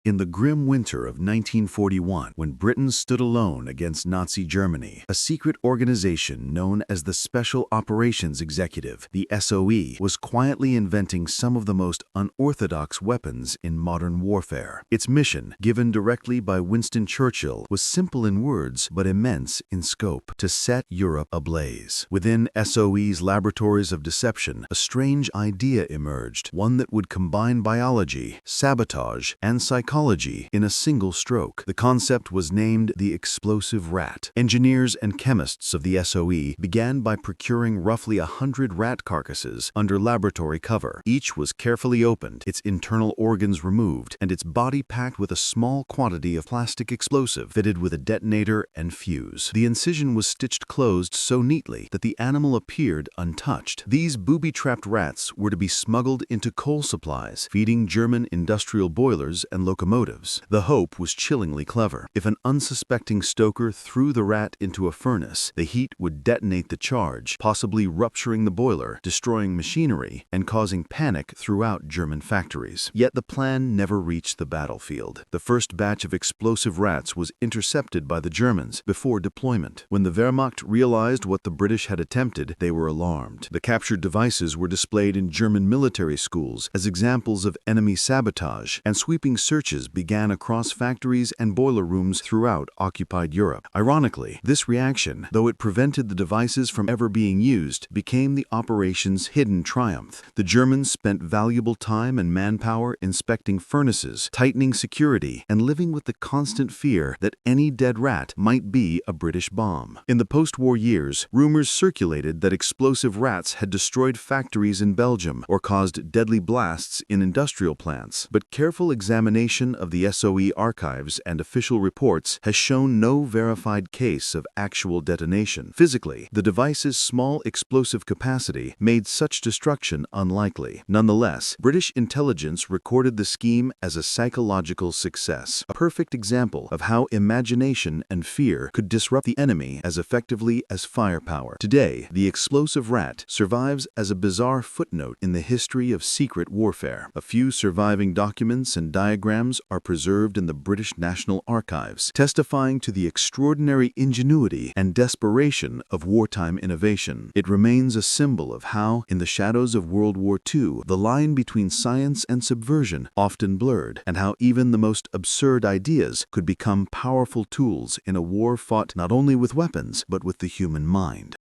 In the grim winter of 1941, when Britain stood alone against Nazi Germany, a secret organization known as the Special Operations Executive, the SOE, was quietly inventing some of the most unorthodox weapons in modern warfare. Its mission, given directly by Winston Churchill, was simple in words but immense in scope: to set Europe ablaze. Within SOE's laboratories of deception, a strange idea emerged, one that would combine biology, sabotage, and psychology in a single stroke. The concept was named the explosive rat. Engineers and chemists of the SOE began by procuring roughly 100 rat carcasses under laboratory cover. Each was carefully opened, its internal organs removed, and its body packed with a small quantity of plastic explosive fitted with a detonator and fuse. The incision was stitched closed so neatly that the animal appeared untouched. These booby-trapped rats were to be smuggled into coal supplies, feeding German industrial boilers and locomotives. The hope was chillingly clever. If an unsuspecting stoker threw the rat into a furnace, the heat would detonate the charge, possibly rupturing the boiler, destroying machinery, and causing panic throughout German factories. Yet the plan never reached the battlefield. The first batch of explosive rats was intercepted by the Germans before deployment. When the Wehrmacht realized what the British had attempted, they were alarmed. The captured devices were displayed in German military schools as examples of enemy sabotage, and sweeping searches began across factories and boiler rooms throughout occupied Europe. Ironically, this reaction, though it prevented the devices from ever being used, became the operation's hidden triumph. The Germans spent valuable time and manpower inspecting furnaces, tightening security, and living with the constant fear that any dead rat might be a British bomb. In the post-war years, rumors circulated that explosive rats had destroyed factories in Belgium or caused deadly blasts in industrial plants, but careful examination of the SOE archives and official reports has shown no verified case of actual detonation. Physically, the device's small explosive capacity made such destruction unlikely. Nonetheless, British intelligence recorded the scheme as a psychological success, a perfect example of how imagination and fear could disrupt the enemy as effectively as firepower. Today, the explosive rat survives as a bizarre footnote in the history of secret warfare. A few surviving documents and diagrams are preserved in the British National Archives, testifying to the extraordinary ingenuity and desperation of wartime innovation. It remains a symbol of how, in the shadows of World War II, the line between science and subversion often blurred, and how even the most absurd ideas could become powerful tools in a war fought not only with weapons, but with the human mind.